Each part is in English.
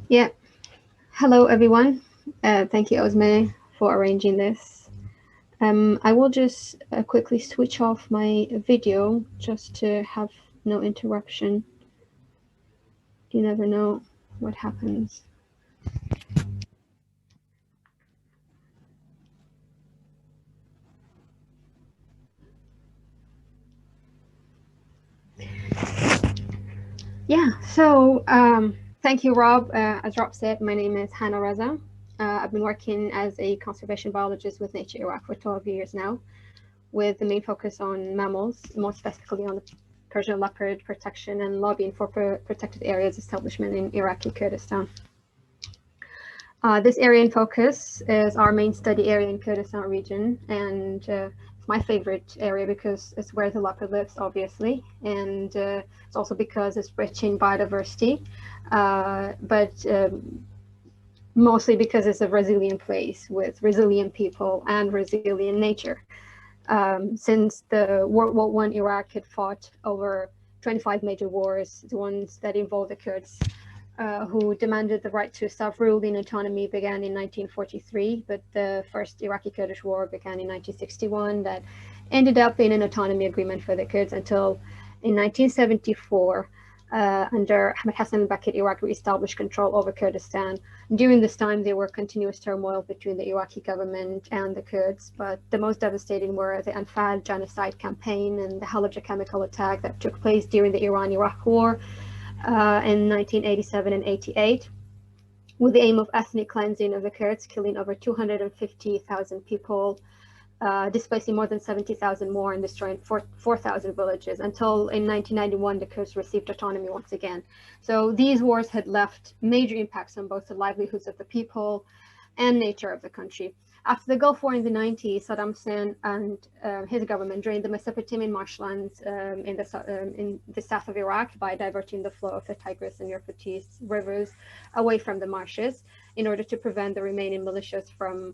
Yeah, hello everyone. Thank you, OSME, for arranging this. I will just quickly switch off my video just to have no interruption. You never know what happens. Thank you, Rob. As Rob said, my name is Hana Raza. I've been working as a conservation biologist with Nature Iraq for 12 years now, with the main focus on mammals, more specifically on the Persian leopard protection and lobbying for protected areas establishment in Iraqi Kurdistan. This area in focus is our main study area in Kurdistan region, and it's my favorite area because it's where the leopard lives, obviously, and it's also because it's rich in biodiversity, but mostly because it's a resilient place with resilient people and resilient nature. Since the World War I, Iraq had fought over 25 major wars, the ones that involved the Kurds, who demanded the right to self-rule and autonomy began in 1943, but the first Iraqi-Kurdish war began in 1961 that ended up in an autonomy agreement for the Kurds until in 1974, under Ahmed Hassan al-Bakr, Iraq re-established control over Kurdistan. During this time, there were continuous turmoil between the Iraqi government and the Kurds, but the most devastating were the Anfal genocide campaign and the Halabja chemical attack that took place during the Iran-Iraq War in 1987 and 88, with the aim of ethnic cleansing of the Kurds, killing over 250,000 people, displacing more than 70,000 more, and destroying 4,000 villages, until in 1991 the Kurds received autonomy once again. So these wars had left major impacts on both the livelihoods of the people and nature of the country. After the Gulf War in the 90s, Saddam Hussein and his government drained the Mesopotamian marshlands in the south of Iraq by diverting the flow of the Tigris and Euphrates rivers away from the marshes in order to prevent the remaining militias from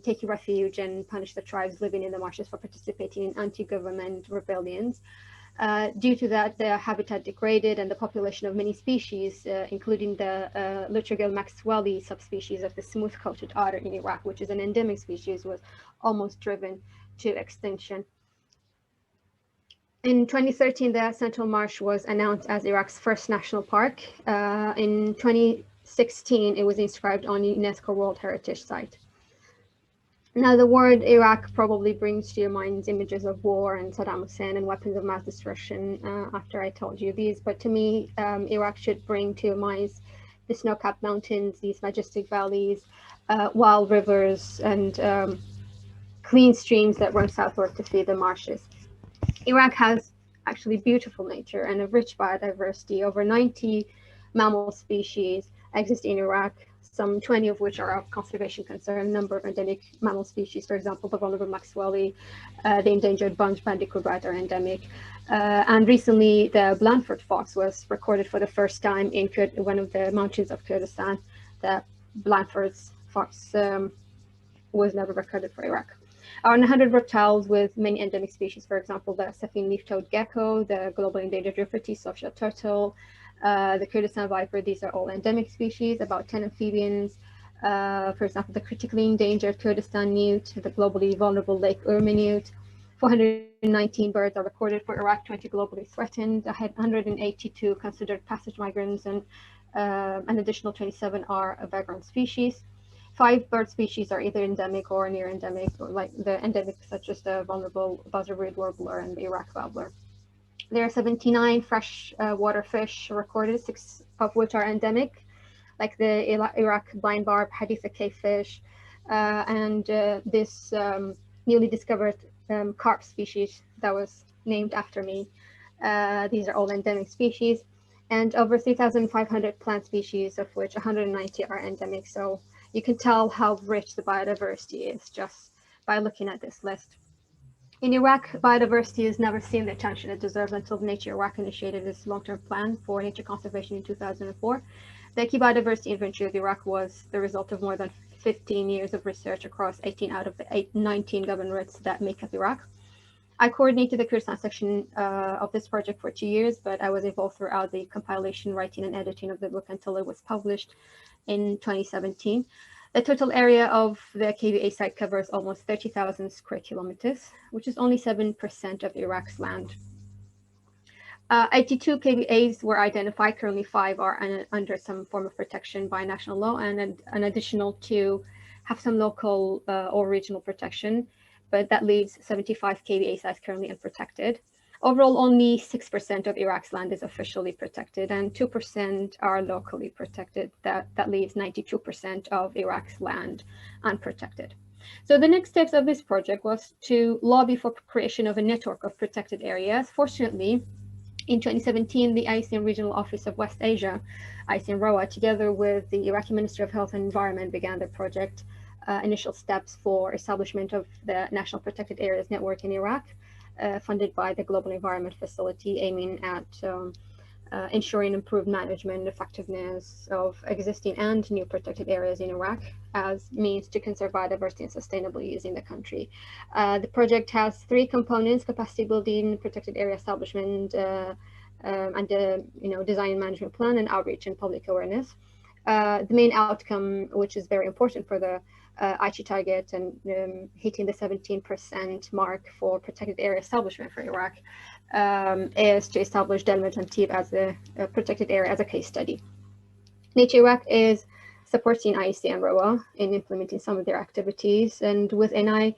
taking refuge and punish the tribes living in the marshes for participating in anti-government rebellions. Due to that, the habitat degraded and the population of many species, including the Lutrigel maxwelli subspecies of the smooth-coated otter in Iraq, which is an endemic species, was almost driven to extinction. In 2013, the Central Marsh was announced as Iraq's first national park. In 2016, it was inscribed on UNESCO World Heritage Site. Now, the word Iraq probably brings to your minds images of war and Saddam Hussein and weapons of mass destruction after I told you these. But to me, Iraq should bring to your minds the snow-capped mountains, these majestic valleys, wild rivers, and clean streams that run southward to feed the marshes. Iraq has actually beautiful nature and a rich biodiversity. Over 90 mammal species exist in Iraq, some 20 of which are of conservation concern. A number of endemic mammal species, for example, the vulnerable maxwelli, the endangered bunch bandicoot rat are endemic. And recently, the Blandford fox was recorded for the first time in one of the mountains of Kurdistan. The Blandford's fox was never recorded for Iraq. Are 100 reptiles with many endemic species, for example, the Safin leaf-toed gecko, the global endangered Euphrates soft-shell turtle, the Kurdistan viper. These are all endemic species. About 10 amphibians, for example, the critically endangered Kurdistan newt, the globally vulnerable Lake Urma newt. 419 birds are recorded for Iraq, 20 globally threatened. 182 considered passage migrants, and an additional 27 are vagrant species. 5 bird species are either endemic or near endemic, or like the endemic, such as the vulnerable buzzard warbler and the Iraq babbler. There are 79 freshwater fish recorded, 6 of which are endemic, like the Iraq blind barb haditha cavefish, and this newly discovered carp species that was named after me. These are all endemic species, and over 3,500 plant species, of which 190 are endemic. So you can tell how rich the biodiversity is just by looking at this list. In Iraq, biodiversity has never seen the attention it deserves until Nature Iraq initiated its long-term plan for nature conservation in 2004. The key biodiversity inventory of Iraq was the result of more than 15 years of research across 18 out of the 19 governorates that make up Iraq. I coordinated the Kurdistan section of this project for 2 years, but I was involved throughout the compilation, writing, and editing of the book until it was published in 2017. The total area of the KBA site covers almost 30,000 square kilometers, which is only 7% of Iraq's land. 82 KBAs were identified. Currently, 5 are under some form of protection by national law, and an additional 2 have some local or regional protection, but that leaves 75 KBA sites currently unprotected. Overall, only 6% of Iraq's land is officially protected, and 2% are locally protected. That leaves 92% of Iraq's land unprotected. So the next steps of this project was to lobby for creation of a network of protected areas. Fortunately, in 2017, the IUCN Regional Office of West Asia, IUCN ROA, together with the Iraqi Ministry of Health and Environment, began the project initial steps for establishment of the National Protected Areas Network in Iraq, funded by the Global Environment Facility, aiming at ensuring improved management effectiveness of existing and new protected areas in Iraq as means to conserve biodiversity and sustainably using the country. The project has 3 components: capacity building, protected area establishment, and design and management plan, and outreach and public awareness. The main outcome, which is very important for the Aichi target and hitting the 17% mark for protected area establishment for Iraq, is to establish Del Majantib as a protected area as a case study. Nature Iraq is supporting IUCN ROA in implementing some of their activities, and with NI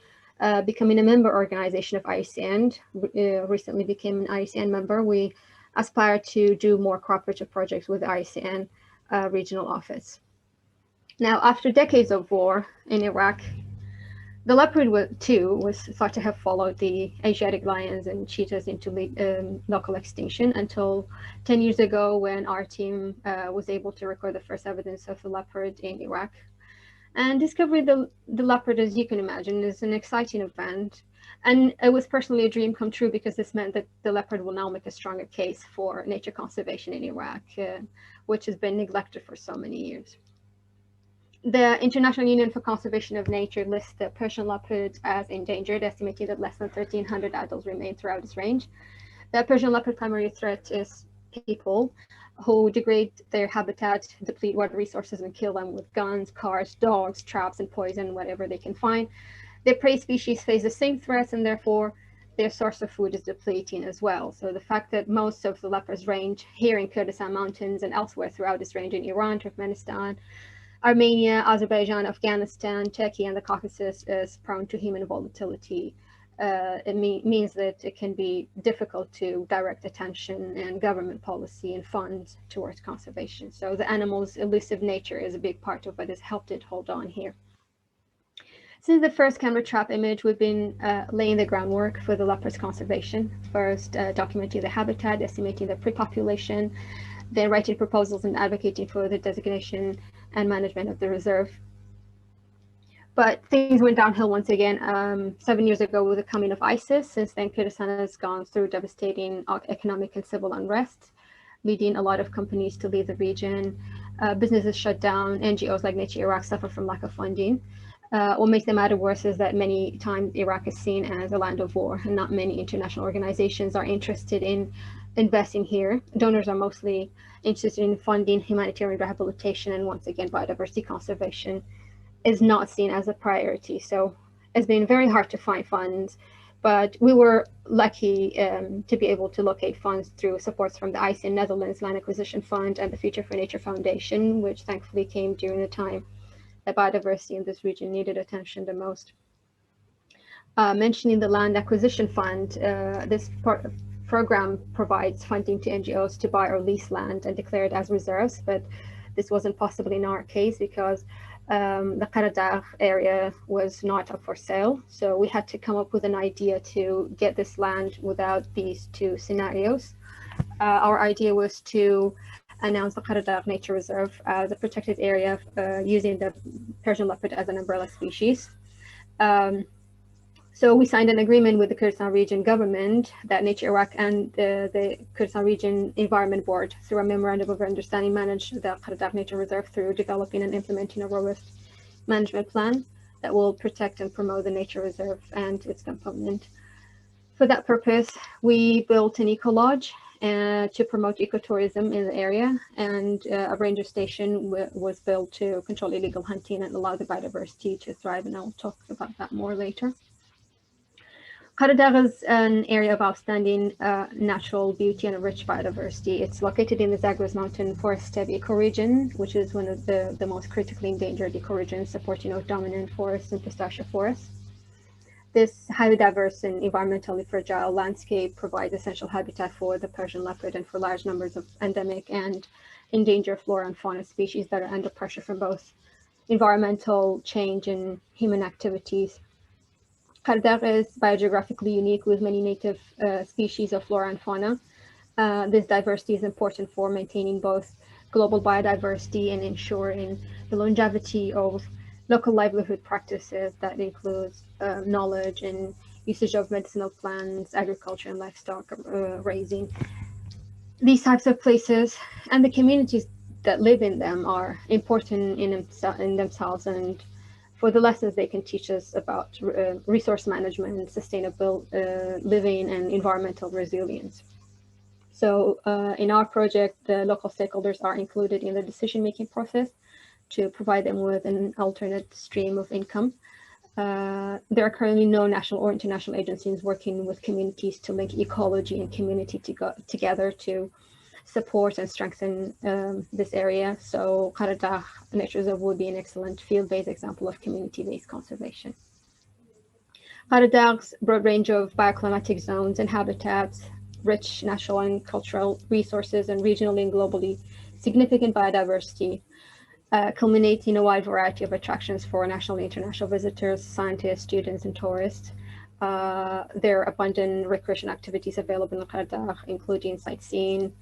becoming a member organization of IUCN, recently became an IUCN member, we aspire to do more cooperative projects with the IUCN regional office. Now, after decades of war in Iraq, the leopard too was thought to have followed the Asiatic lions and cheetahs into local extinction until 10 years ago, when our team was able to record the first evidence of the leopard in Iraq. And discovering the leopard, as you can imagine, is an exciting event. And it was personally a dream come true, because this meant that the leopard will now make a stronger case for nature conservation in Iraq, which has been neglected for so many years. The International Union for Conservation of Nature lists the Persian leopard as endangered, estimating that less than 1,300 adults remain throughout its range. The Persian leopard primary threat is people who degrade their habitat, deplete water resources, and kill them with guns, cars, dogs, traps, and poison, whatever they can find. The prey species face the same threats, and therefore their source of food is depleting as well. So the fact that most of the leopards range here in Kurdistan mountains and elsewhere throughout this range in Iran, Turkmenistan, Armenia, Azerbaijan, Afghanistan, Turkey, and the Caucasus is prone to human volatility. It means that it can be difficult to direct attention and government policy and funds towards conservation. So the animal's elusive nature is a big part of what has helped it hold on here. Since the first camera trap image, we've been laying the groundwork for the leopard's conservation. First, documenting the habitat, estimating the pre-population, then writing proposals and advocating for the designation and management of the reserve. But things went downhill once again 7 years ago with the coming of ISIS. Since then, Kurdistan has gone through devastating economic and civil unrest, leading a lot of companies to leave the region. Businesses shut down. NGOs like Nature Iraq suffer from lack of funding. What makes the matter worse is that many times Iraq is seen as a land of war, and not many international organizations are interested in investing here. Donors are mostly interested in funding humanitarian rehabilitation, and once again, biodiversity conservation is not seen as a priority. So it's been very hard to find funds, but we were lucky to be able to locate funds through supports from the IUCN Netherlands Land Acquisition Fund and the Future for Nature Foundation, which thankfully came during the time that biodiversity in this region needed attention the most. Mentioning the Land Acquisition Fund, this program provides funding to NGOs to buy or lease land and declare it as reserves, but this wasn't possible in our case because the Qaradagh area was not up for sale. So we had to come up with an idea to get this land without these 2 scenarios. Our idea was to announce the Qaradagh Nature Reserve as a protected area using the Persian leopard as an umbrella species. So we signed an agreement with the Kurdistan Region government that Nature Iraq and the Kurdistan Region Environment Board, through a memorandum of understanding, manage the Qaradagh Nature Reserve through developing and implementing a robust management plan that will protect and promote the nature reserve and its component. For that purpose, we built an eco-lodge to promote ecotourism in the area, and a ranger station was built to control illegal hunting and allow the biodiversity to thrive, and I'll talk about that more later. Qaradagh is an area of outstanding natural beauty and rich biodiversity. It's located in the Zagros Mountain Forest Steppe ecoregion, which is one of the most critically endangered ecoregions, supporting oak dominant forests and pistachio forests. This highly diverse and environmentally fragile landscape provides essential habitat for the Persian leopard and for large numbers of endemic and endangered flora and fauna species that are under pressure from both environmental change and human activities. Qaradagh is biogeographically unique with many native species of flora and fauna. This diversity is important for maintaining both global biodiversity and ensuring the longevity of local livelihood practices that includes knowledge and usage of medicinal plants, agriculture, and livestock raising. These types of places and the communities that live in them are important in themselves, and for the lessons they can teach us about resource management, sustainable living, and environmental resilience. So in our project, the local stakeholders are included in the decision-making process to provide them with an alternate stream of income. There are currently no national or international agencies working with communities to link ecology and community together to support and strengthen this area. So Qaradagh Nature Reserve would be an excellent field-based example of community-based conservation. Qaradagh's broad range of bioclimatic zones and habitats, rich natural and cultural resources, and regionally and globally significant biodiversity culminate in a wide variety of attractions for national and international visitors, scientists, students, and tourists. There are abundant recreation activities available in Qaradagh, including sightseeing,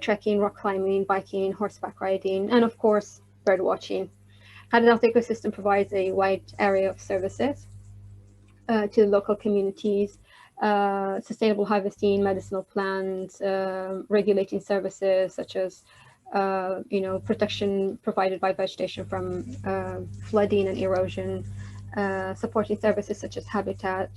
trekking, rock climbing, biking, horseback riding, and of course, bird watching. Qaragh's ecosystem provides a wide area of services to local communities, sustainable harvesting, medicinal plants, regulating services such as protection provided by vegetation from flooding and erosion, supporting services such as habitat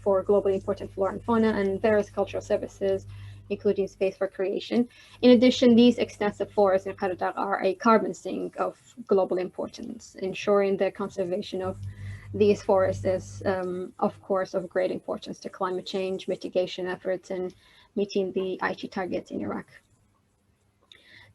for globally important flora and fauna, and various cultural services, including space for creation. In addition, these extensive forests in Qaradagh are a carbon sink of global importance. Ensuring the conservation of these forests is, of course, of great importance to climate change mitigation efforts and meeting the Aichi targets in Iraq.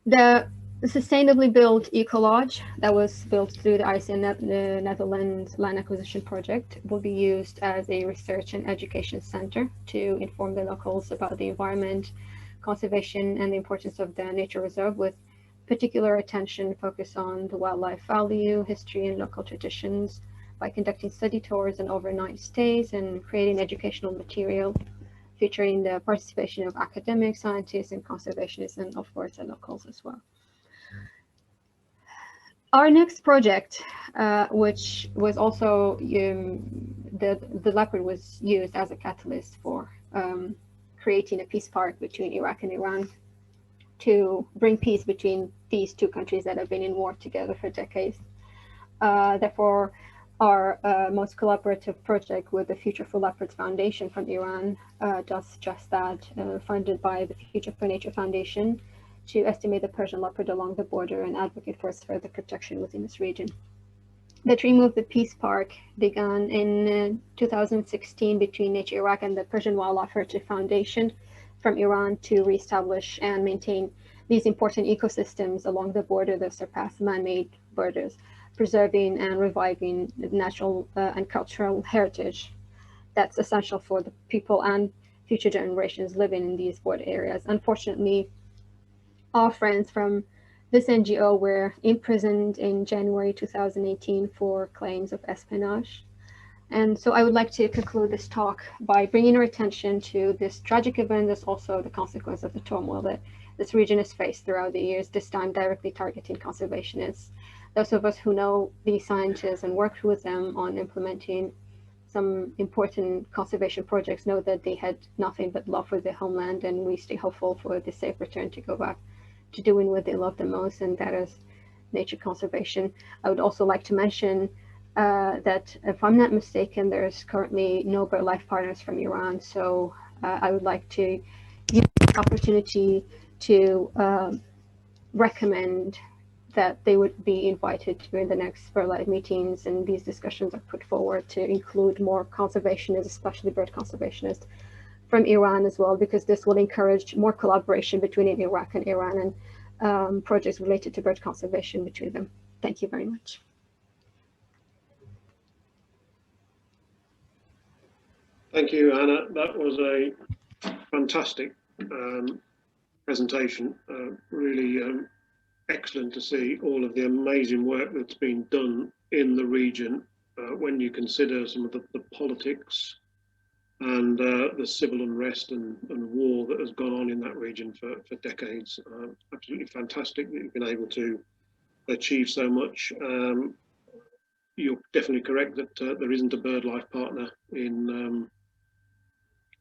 The sustainably built eco-lodge that was built through the ICN Netherlands Land Acquisition Project will be used as a research and education center to inform the locals about the environment, conservation, and the importance of the nature reserve, with particular attention focused on the wildlife value, history, and local traditions, by conducting study tours and overnight stays and creating educational material featuring the participation of academics, scientists, and conservationists, and of course the locals as well. Our next project, which was also the leopard was used as a catalyst for creating a peace park between Iraq and Iran to bring peace between these two countries that have been in war together for decades. Therefore, our most collaborative project with the Future for Leopards Foundation from Iran does just that, funded by the Future for Nature Foundation to estimate the Persian leopard along the border and advocate for its further protection within this region. The dream of the Peace Park began in 2016 between Nature Iraq and the Persian Wildlife Heritage Foundation from Iran to reestablish and maintain these important ecosystems along the border that surpass man-made borders, preserving and reviving the natural and cultural heritage that's essential for the people and future generations living in these border areas. Unfortunately, our friends from this NGO were imprisoned in January 2018 for claims of espionage. And so I would like to conclude this talk by bringing our attention to this tragic event that's also the consequence of the turmoil that this region has faced throughout the years, this time directly targeting conservationists. Those of us who know these scientists and worked with them on implementing some important conservation projects know that they had nothing but love for their homeland, and we stay hopeful for the safe return to go back to doing what they love the most, and that is nature conservation. I would also like to mention that, if I'm not mistaken, there's currently no BirdLife partners from Iran. So I would like to use this opportunity to recommend that they would be invited during the next BirdLife meetings, and these discussions are put forward to include more conservationists, especially bird conservationists from Iran as well, because this will encourage more collaboration between Iraq and Iran, and projects related to bird conservation between them. Thank you very much. Thank you, Hana. That was a fantastic presentation. Really excellent to see all of the amazing work that's been done in the region when you consider some of the politics and the civil unrest and war that has gone on in that region for decades. Absolutely fantastic that you've been able to achieve so much. You're definitely correct that there isn't a BirdLife partner in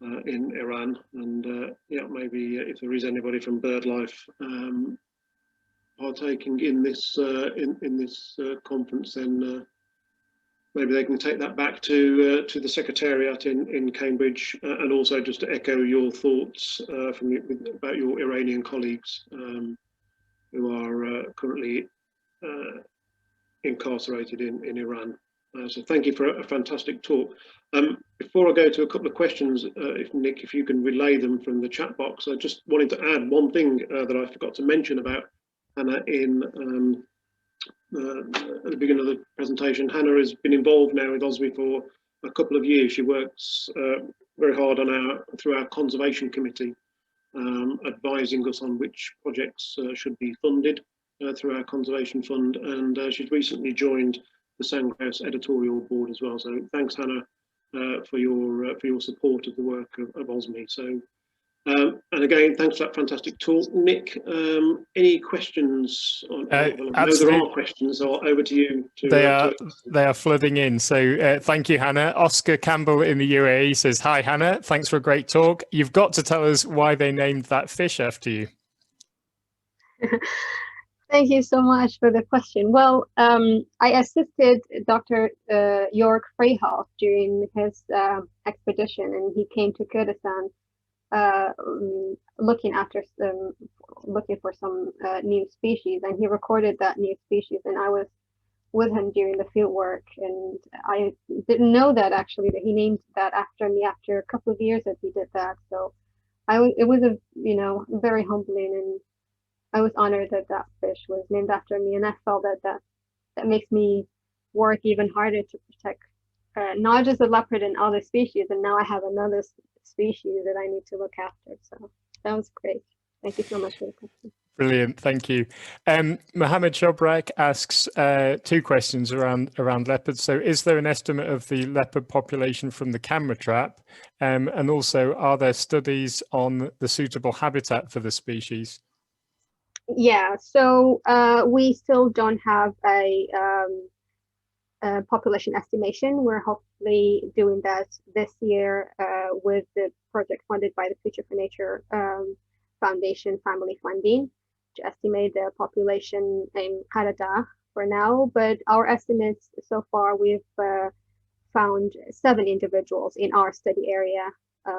Iran, and yeah, maybe if there is anybody from BirdLife partaking in this conference, then maybe they can take that back to the Secretariat in Cambridge, and also just to echo your thoughts about your Iranian colleagues who are currently incarcerated in Iran. So thank you for a fantastic talk. Before I go to a couple of questions, Nick, if you can relay them from the chat box, I just wanted to add one thing that I forgot to mention about Hana in at the beginning of the presentation. Hana has been involved now with OSME for a couple of years. She works very hard on through our conservation committee, advising us on which projects should be funded through our conservation fund, and she's recently joined the Sandgrouse editorial board as well. So thanks, Hana, for your support of the work of OSME. So and again, thanks for that fantastic talk. Nick, any questions? I know there are questions, so over to you. They are flooding in. So thank you, Hana. Oscar Campbell in the UAE says, hi, Hana. Thanks for a great talk. You've got to tell us why they named that fish after you. Thank you so much for the question. Well, I assisted Dr. Jörg Freyhoff during his expedition, and he came to Kurdistan looking for some new species, and he recorded that new species, and I was with him during the field work, and I didn't know that actually that he named that after me after a couple of years that he did that. So it was a very humbling, and I was honored that that fish was named after me, and I felt that makes me work even harder to protect not just the leopard and other species, and now I have another species that I need to look after. So that was great. Thank you so much for the question. Brilliant, thank you. Mohammad Shabrik asks two questions around leopards. So is there an estimate of the leopard population from the camera trap? And also, are there studies on the suitable habitat for the species? Yeah, so we still don't have a population estimation. We're hopefully doing that this year with the project funded by the Future for Nature Foundation family funding to estimate the population in Canada for now. But our estimates so far, we've found 7 individuals in our study area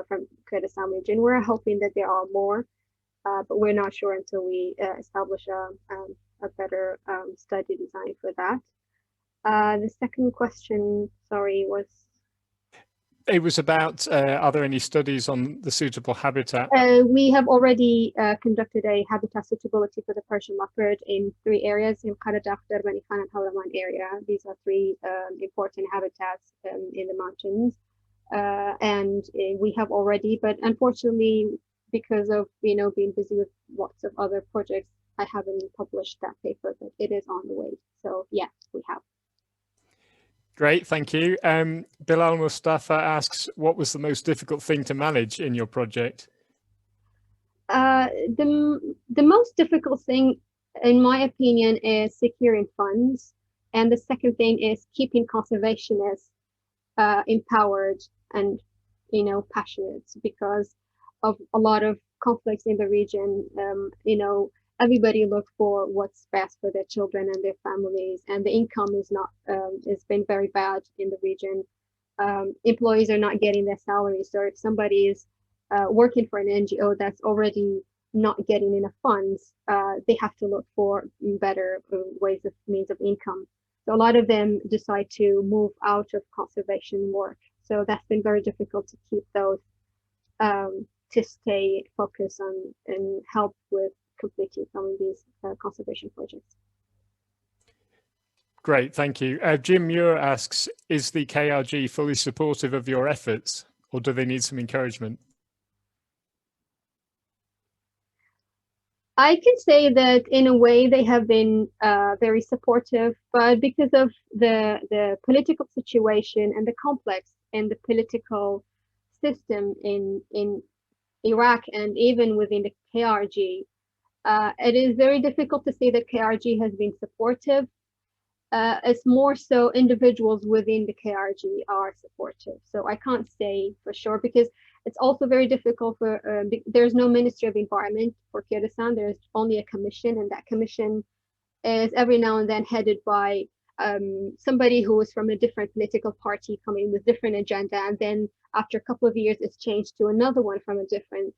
from Kurdistan region. We're hoping that there are more, but we're not sure until we establish a better study design for that. The second question, sorry, was? It was about, are there any studies on the suitable habitat? We have already conducted a habitat suitability for the Persian leopard in 3 areas, in Karadak, Derban Khan, and Hawraman area. These are 3 important habitats in the mountains. And we have already, but unfortunately, because of being busy with lots of other projects, I haven't published that paper, but it is on the way. So yes, we have. Great, thank you. Bilal Mustafa asks, what was the most difficult thing to manage in your project? The most difficult thing, in my opinion, is securing funds. And the second thing is keeping conservationists empowered and, passionate, because of a lot of conflicts in the region. everybody look for what's best for their children and their families, and the income is not has been very bad in the region. Employees are not getting their salaries. So if somebody is working for an NGO that's already not getting enough funds, they have to look for better ways of means of income. So a lot of them decide to move out of conservation work. So that's been very difficult to keep those to stay focused on and help with completing some of these conservation projects. Great, thank you. Jim Muir asks, is the KRG fully supportive of your efforts, or do they need some encouragement? I can say that in a way they have been very supportive, but because of the political situation and the complex and the political system in Iraq and even within the KRG, it is very difficult to say that KRG has been supportive. It's more so individuals within the KRG are supportive. So I can't say for sure, because it's also very difficult for, there's no Ministry of Environment for Kurdistan. There's only a commission, and that commission is every now and then headed by somebody who is from a different political party coming with different agenda. And then after a couple of years, it's changed to another one from a different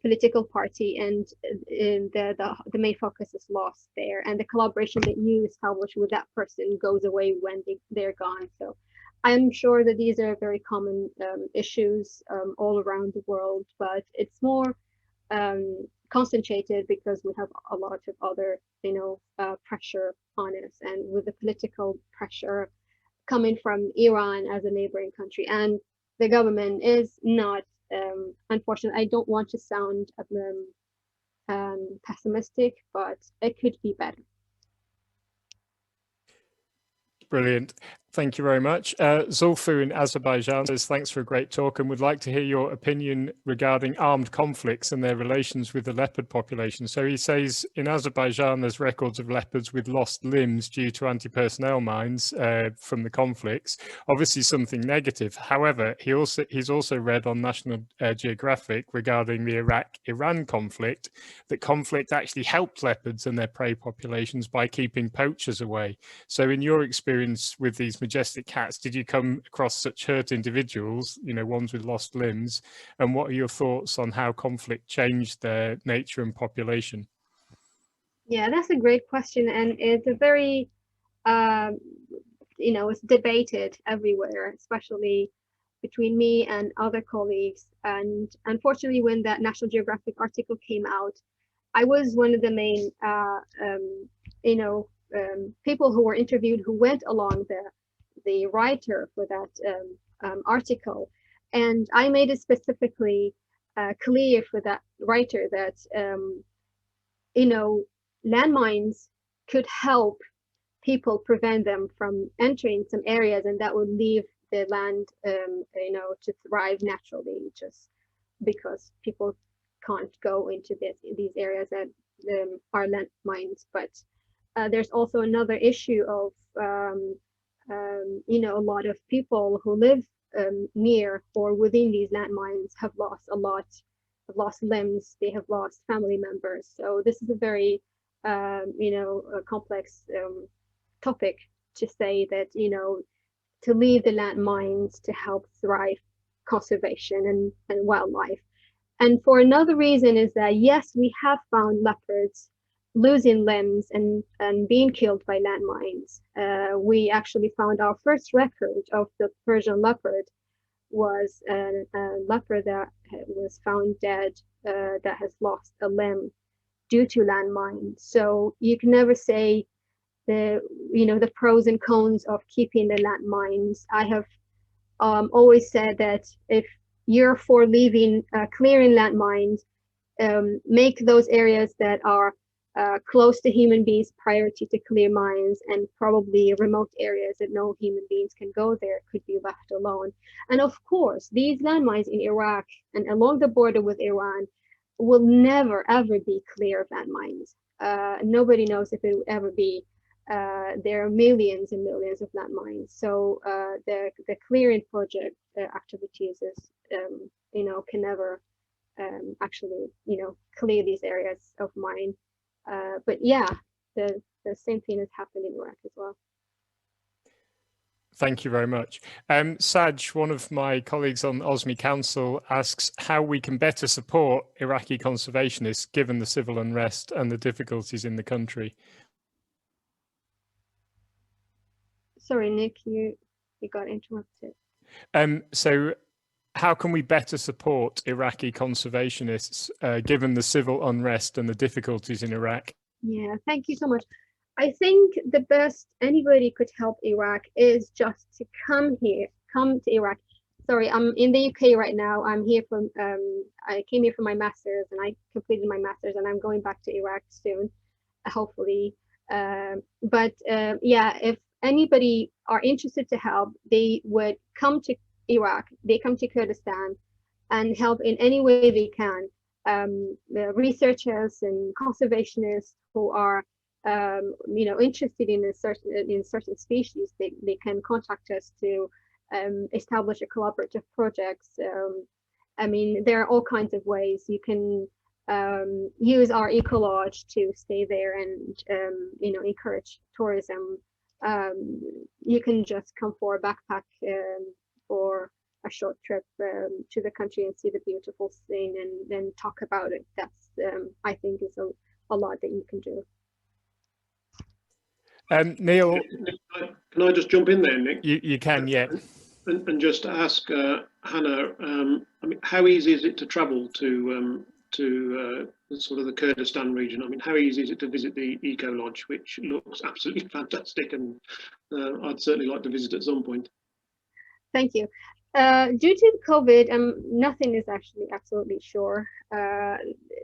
political party, and the main focus is lost there, and the collaboration that you establish with that person goes away when they're gone. So I'm sure that these are very common issues all around the world, but it's more concentrated because we have a lot of other pressure on us, and with the political pressure coming from Iran as a neighboring country, and the government is not unfortunately, I don't want to sound pessimistic, but it could be better. Brilliant. Thank you very much. Zulfu in Azerbaijan says, thanks for a great talk, and would like to hear your opinion regarding armed conflicts and their relations with the leopard population. So he says in Azerbaijan, there's records of leopards with lost limbs due to anti-personnel mines from the conflicts. Obviously something negative. However, he's also read on National Geographic regarding the Iraq-Iran conflict, that conflict actually helped leopards and their prey populations by keeping poachers away. So in your experience with these majestic cats, did you come across such hurt individuals, ones with lost limbs, and what are your thoughts on how conflict changed their nature and population? Yeah, that's a great question, and it's a very it's debated everywhere, especially between me and other colleagues. And unfortunately, when that National Geographic article came out, I was one of the main people who were interviewed, who went along the writer for that article, and I made it specifically clear for that writer that landmines could help people prevent them from entering some areas, and that would leave the land to thrive naturally, just because people can't go into these areas that are landmines. But there's also another issue of a lot of people who live near or within these landmines have lost have lost limbs, they have lost family members. So this is a very a complex topic to say that to leave the landmines to help thrive conservation and wildlife. And for another reason is that, yes, we have found leopards losing limbs and being killed by landmines. We actually found our first record of the Persian leopard was a leopard that was found dead, that has lost a limb due to landmines. So you can never say the pros and cons of keeping the landmines. I have always said that if you're for leaving clearing landmines, make those areas that are close to human beings priority to clear mines, and probably remote areas that no human beings can go there could be left alone. And of course, these landmines in Iraq and along the border with Iran will never ever be clear of landmines. Nobody knows if it will ever be. There are millions and millions of landmines. So the clearing project activities is can never actually clear these areas of mine. But yeah, the same thing has happened in Iraq as well. Thank you very much. Saj, one of my colleagues on OSME Council, asks how we can better support Iraqi conservationists given the civil unrest and the difficulties in the country. Sorry, Nick, you got interrupted. So how can we better support Iraqi conservationists given the civil unrest and the difficulties in Iraq? Yeah, thank you so much. I think the best anybody could help Iraq is just to come to Iraq. Sorry, I'm in the UK right now. I'm here from, I came here for my master's and I completed my master's and I'm going back to Iraq soon, hopefully. Yeah, if anybody are interested to help, they would come to Iraq, they come to Kurdistan and help in any way they can. The researchers and conservationists who are interested in certain species, they can contact us to establish a collaborative projects. I mean, there are all kinds of ways you can use our eco lodge to stay there and encourage tourism. You can just come for a backpack for a short trip to the country and see the beautiful thing and then talk about it. That's I think is a lot that you can do. Neil, can I just jump in there, Nick? You can, yeah. And just ask Hannah, I mean, how easy is it to travel to sort of the Kurdistan region? I mean, how easy is it to visit the Eco Lodge, which looks absolutely fantastic, and I'd certainly like to visit at some point. Thank you. Due to COVID, nothing is actually absolutely sure.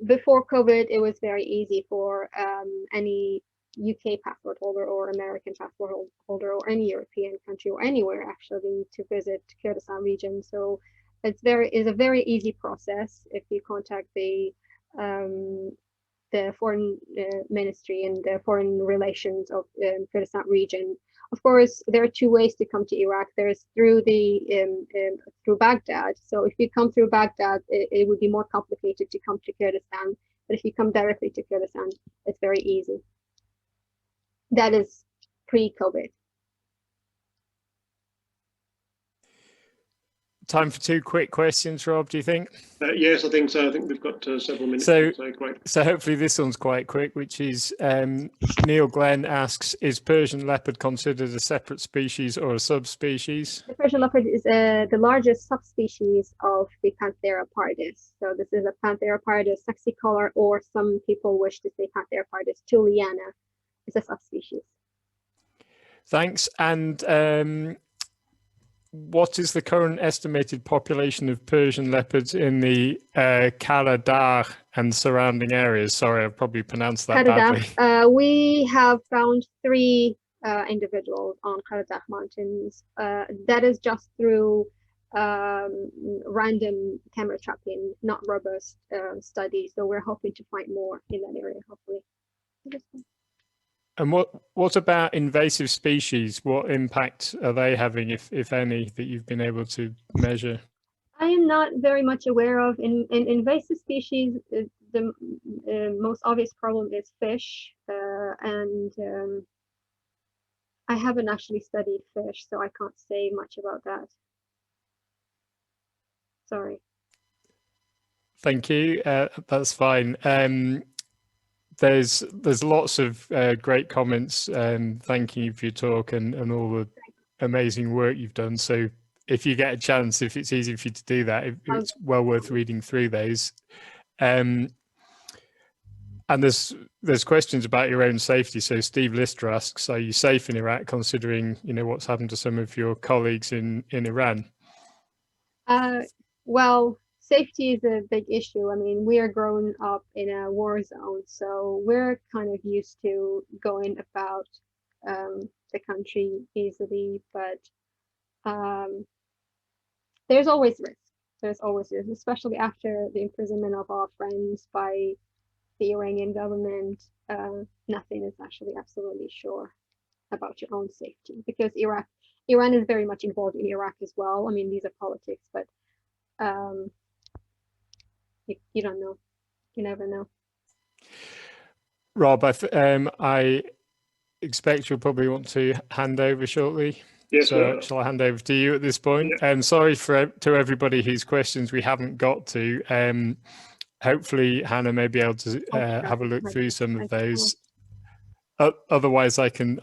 Before COVID, it was very easy for any UK passport holder or American passport holder or any European country or anywhere actually to visit Kurdistan region. So it's a very easy process if you contact the foreign ministry and the foreign relations of Kurdistan region. Of course, there are two ways to come to Iraq. There's through through Baghdad. So if you come through Baghdad, it would be more complicated to come to Kurdistan. But if you come directly to Kurdistan, it's very easy. That is pre-COVID. Time for two quick questions, Rob, do you think? Yes, I think so. I think we've got several minutes. So hopefully this one's quite quick, which is Neil Glenn asks, is Persian leopard considered a separate species or a subspecies? The Persian leopard is the largest subspecies of the Panthera pardus. So this is a Panthera pardus sexicolor, or some people wish to say Panthera pardus tulliana. It's a subspecies. Thanks. And what is the current estimated population of Persian leopards in the Kara and surrounding areas? Sorry, I've probably pronounced that badly. We have found 3 individuals on Kara mountains. That is just through random camera trapping, not robust studies. So we're hoping to find more in that area, hopefully. And what about invasive species? What impact are they having, if any, that you've been able to measure? I am not very much aware of. In invasive species, the most obvious problem is fish, and I haven't actually studied fish, so I can't say much about that. Sorry. Thank you. That's fine. There's lots of great comments thanking you for your talk and all the amazing work you've done. So if you get a chance, if it's easy for you to do that, it's well worth reading through those. And there's questions about your own safety. So Steve Lister asks, are you safe in Iraq, considering what's happened to some of your colleagues in Iran? Well, safety is a big issue. I mean, we are growing up in a war zone, so we're kind of used to going about the country easily, but there's always risk. There's always risk, especially after the imprisonment of our friends by the Iranian government. Nothing is actually absolutely sure about your own safety, because Iran is very much involved in Iraq as well. I mean, these are politics, but you don't know. You never know. Rob, I expect you'll probably want to hand over shortly. Yes, so shall I hand over to you at this point? Yeah. Sorry to everybody whose questions we haven't got to. Hopefully Hannah may be able to have a look through some of those. Otherwise I can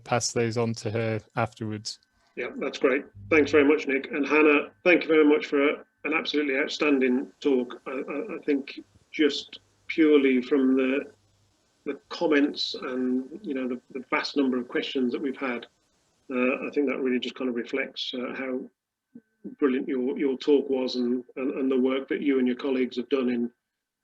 pass those on to her afterwards. Yeah, that's great. Thanks very much, Nick. And Hannah, thank you very much for an absolutely outstanding talk. I think just purely from the comments and the vast number of questions that we've had, I think that really just kind of reflects how brilliant your talk was and the work that you and your colleagues have done in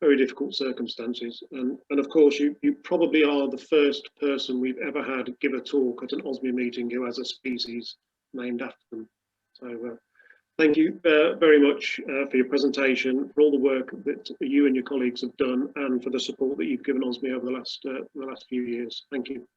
very difficult circumstances. And of course, you probably are the first person we've ever had give a talk at an OSME meeting who has a species named after them. So thank you very much for your presentation, for all the work that you and your colleagues have done, and for the support that you've given OSME over the last few years. Thank you.